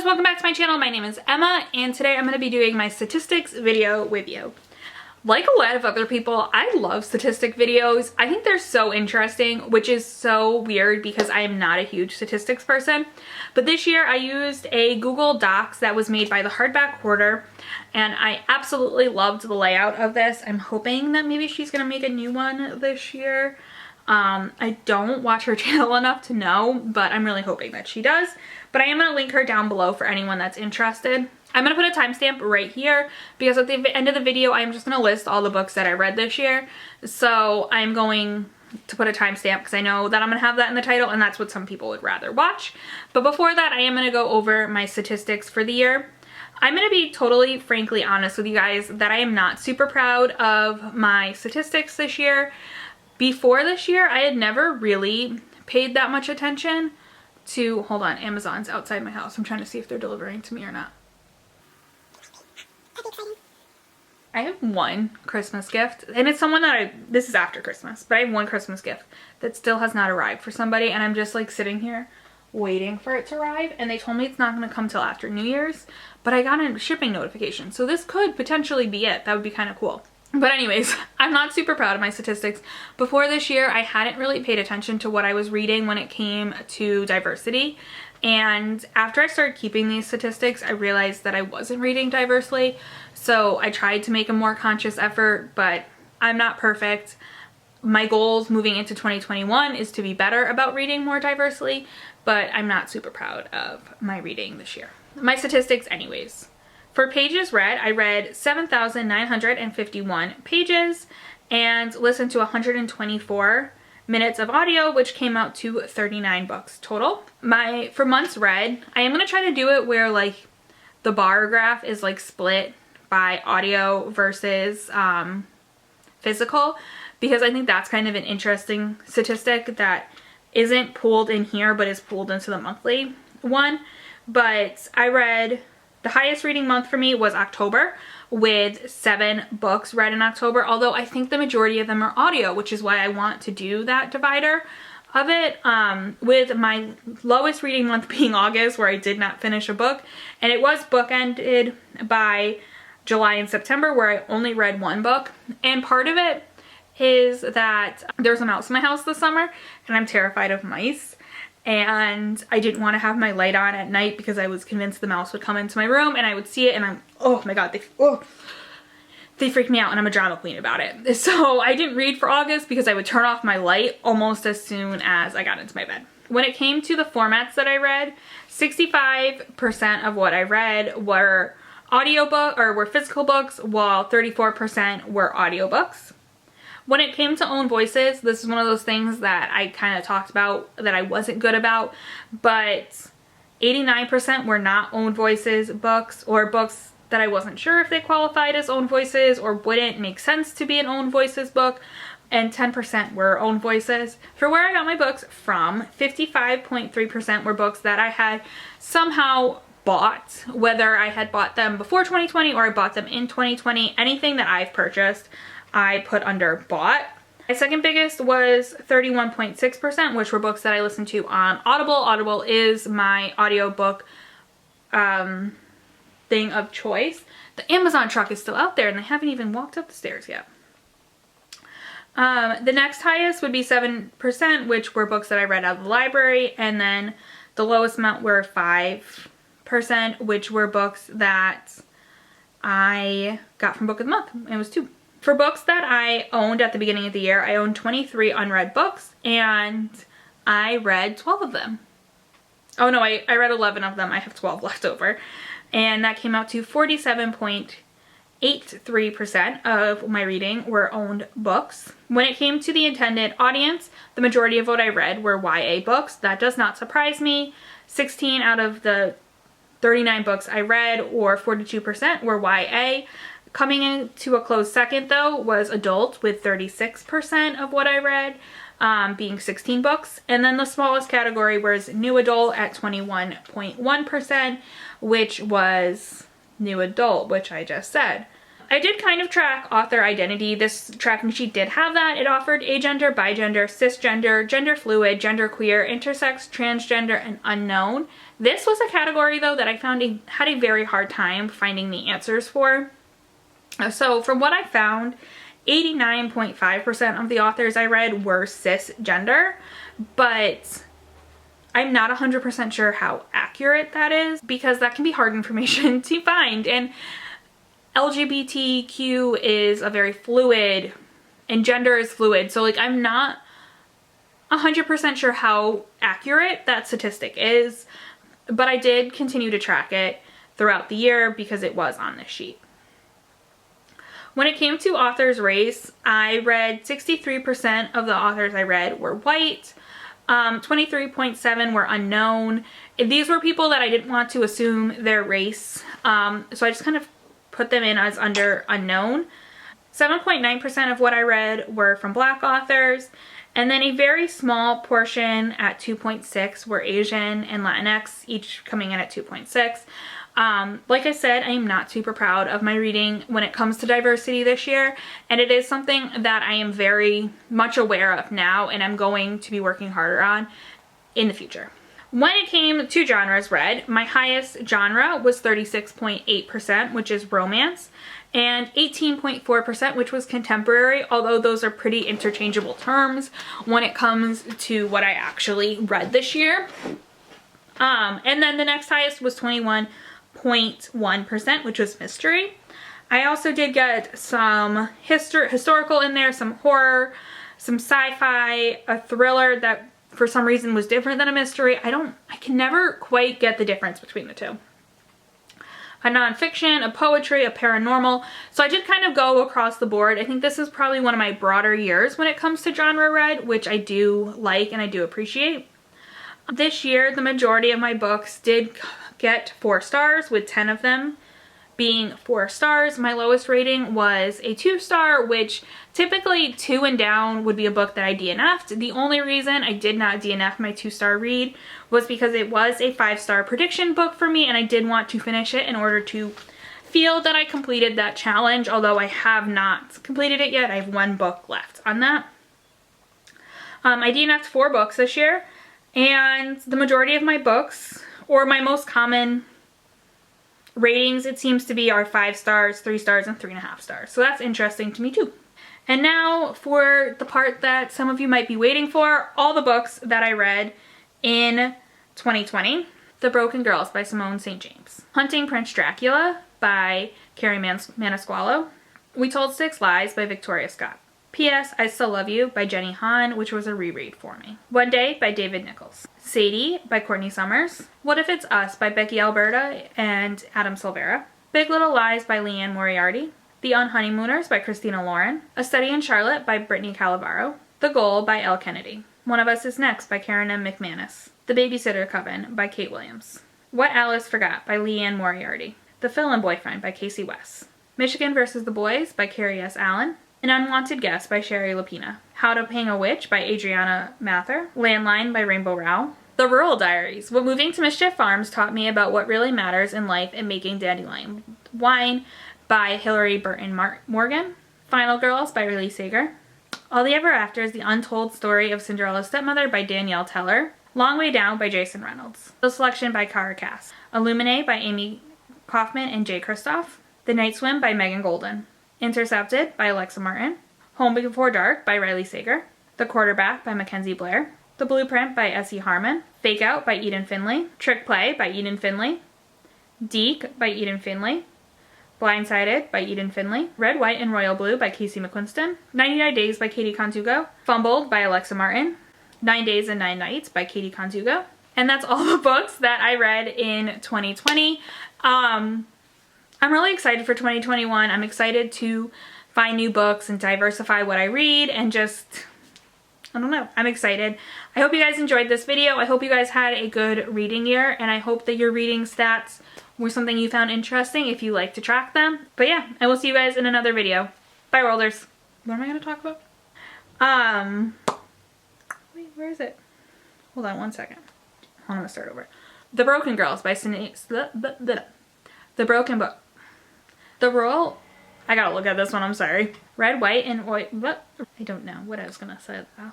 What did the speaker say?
welcome back to my channel. My name is Emma and today I'm going to be doing my statistics video with you. Like a lot of other people, I love statistic videos. I think they're so interesting, which is so weird because I am not a huge statistics person. But this year I used a Google Docs that was made by the Hardback Hoarder and I absolutely loved the layout of this. I'm hoping that maybe she's going to make a new one this year. I don't watch her channel enough to know, but I'm really hoping that she does. But I am going to link her down below for anyone that's interested. I'm going to put a timestamp right here because at the end of the video, I'm just going to list all the books that I read this year. So I'm going to put a timestamp because I know that I'm going to have that in the title and that's what some people would rather watch. But before that, I am going to go over my statistics for the year. I'm going to be totally frankly honest with you guys that I am not super proud of my statistics this year. Before this year, I had never really paid that much attention to, hold on, Amazon's outside my house. I'm trying to see if they're delivering to me or not. I have one Christmas gift, and it's someone that this is after Christmas, but I have one Christmas gift that still has not arrived for somebody, and I'm just like sitting here waiting for it to arrive, and they told me it's not going to come till after New Year's, but I got a shipping notification, so this could potentially be it. That would be kind of cool. But anyways, I'm not super proud of my statistics. Before this year, I hadn't really paid attention to what I was reading when it came to diversity. And after I started keeping these statistics, I realized that I wasn't reading diversely. So I tried to make a more conscious effort, but I'm not perfect. My goals moving into 2021 is to be better about reading more diversely, but I'm not super proud of my reading this year. My statistics anyways. For pages read, I read 7,951 pages and listened to 124 minutes of audio, which came out to 39 books total. For months read, I am going to try to do it where like the bar graph is like split by audio versus physical, because I think that's kind of an interesting statistic that isn't pulled in here but is pulled into the monthly one. But I read, the highest reading month for me was October with 7 books read in October, although I think the majority of them are audio, which is why I want to do that divider of it, with my lowest reading month being August, where I did not finish a book, and it was bookended by July and September where I only read 1 book. And part of it is that there's a mouse in my house this summer and I'm terrified of mice. And I didn't want to have my light on at night because I was convinced the mouse would come into my room and I would see it and I'm, oh my god, they freak me out and I'm a drama queen about it. So I didn't read for August because I would turn off my light almost as soon as I got into my bed. When it came to the formats that I read, 65% of what I read were were physical books, while 34% were audiobooks. When it came to own voices, this is one of those things that I kind of talked about that I wasn't good about, but 89% were not own voices books, or books that I wasn't sure if they qualified as own voices or wouldn't make sense to be an own voices book, and 10% were own voices. For where I got my books from, 55.3% were books that I had somehow bought, whether I had bought them before 2020 or I bought them in 2020. Anything that I've purchased, I put under bought. My second biggest was 31.6%, which were books that I listened to on Audible. Audible is my audiobook thing of choice. The Amazon truck is still out there and they haven't even walked up the stairs yet. The next highest would be 7%, which were books that I read out of the library, and then the lowest amount were 5%, which were books that I got from Book of the Month. It was 2. For books that I owned at the beginning of the year, I owned 23 unread books and I read 12 of them. Oh no, I read 11 of them. I have 12 left over. And that came out to 47.83% of my reading were owned books. When it came to the intended audience, the majority of what I read were YA books. That does not surprise me. 16 out of the 39 books I read, or 42%, were YA. Coming into a close second though was adult, with 36% of what I read being 16 books. And then the smallest category was new adult at 21.1%, which was new adult, which I just said. I did kind of track author identity. This tracking sheet did have that. It offered agender, bigender, cisgender, gender fluid, genderqueer, intersex, transgender, and unknown. This was a category though that I found had a very hard time finding the answers for. So from what I found, 89.5% of the authors I read were cisgender, but I'm not 100% sure how accurate that is because that can be hard information to find. And LGBTQ is a very fluid, and gender is fluid. So like I'm not 100% sure how accurate that statistic is, but I did continue to track it throughout the year because it was on this sheet. When it came to author's race, I read 63% of the authors I read were white, 23.7 were unknown. These were people that I didn't want to assume their race, so I just kind of put them in as under unknown. 7.9% of what I read were from Black authors, and then a very small portion at 2.6 were Asian and Latinx, each coming in at 2.6. Like I said, I am not super proud of my reading when it comes to diversity this year, and it is something that I am very much aware of now and I'm going to be working harder on in the future. When it came to genres read, my highest genre was 36.8%, which is romance, and 18.4%, which was contemporary, although those are pretty interchangeable terms when it comes to what I actually read this year. And then the next highest was 21.1%, which was mystery. I also did get some historical in there, some horror, some sci-fi, a thriller that for some reason was different than a mystery. I can never quite get the difference between the two. A nonfiction, a poetry, a paranormal. So I did kind of go across the board. I think this is probably one of my broader years when it comes to genre read, which I do like and I do appreciate. This year, the majority of my books did get 4 stars, with 10 of them being 4 stars. My lowest rating was a 2-star, which typically 2 and down would be a book that I DNF'd. The only reason I did not DNF my 2-star read was because it was a 5-star prediction book for me and I did want to finish it in order to feel that I completed that challenge, although I have not completed it yet. I have 1 book left on that. I DNF'd 4 books this year, and the majority of my books, or my most common ratings, it seems to be, are 5 stars, 3 stars, and 3.5 stars. So that's interesting to me too. And now for the part that some of you might be waiting for, all the books that I read in 2020. The Broken Girls by Simone St. James. Hunting Prince Dracula by Carrie Maniscalco. We Told 6 Lies by Victoria Scott. P.S. I Still Love You by Jenny Han, which was a reread for me. One Day by David Nichols. Sadie by Courtney Summers. What If It's Us by Becky Alberta and Adam Silvera. Big Little Lies by Leanne Moriarty. The Unhoneymooners by Christina Lauren. A Study in Charlotte by Brittany Calavaro. The Goal by Elle Kennedy. One of Us Is Next by Karen M. McManus. The Babysitter Coven by Kate Williams. What Alice Forgot by Leanne Moriarty. The Fill-In Boyfriend by Casey West. Michigan vs. the Boys by Carrie S. Allen. An Unwanted Guest by Sherry Lapina. How to Hang a Witch by Adriana Mather. Landline by Rainbow Rowell. The Rural Diaries. What Moving to Mischief Farms Taught Me About What Really Matters in Life and Making Dandelion Wine by Hilary Burton Morgan. Final Girls by Riley Sager. All the Ever Afters, The Untold Story of Cinderella's Stepmother by Danielle Teller. Long Way Down by Jason Reynolds. The Selection by Kara Cass. Illuminate by Amy Kaufman and Jay Kristoff. The Night Swim by Megan Golden. Intercepted by Alexa Martin. Home Before Dark by Riley Sager. The Quarterback by Mackenzie Blair. The Blueprint by Essie Harmon. Fake Out by Eden Finley. Trick Play by Eden Finley. Deke by Eden Finley. Blindsided by Eden Finley. Red, White, and Royal Blue by Casey McQuiston. 99 Days by Katie Contugo. Fumbled by Alexa Martin. 9 Days and 9 Nights by Katie Contugo. And that's all the books that I read in 2020. I'm really excited for 2021. I'm excited to find new books and diversify what I read and just, I don't know, I'm excited. I hope you guys enjoyed this video. I hope you guys had a good reading year, and I hope that your reading stats were something you found interesting if you like to track them. But yeah, I will see you guys in another video. Bye, Worlders. What am I going to talk about? Wait, where is it? Hold on one second. I'm going to start over. The Broken Girls by The Broken Book. The Rural, I gotta look at this one, I'm sorry. Red, white, and white, what? I don't know what I was gonna say though.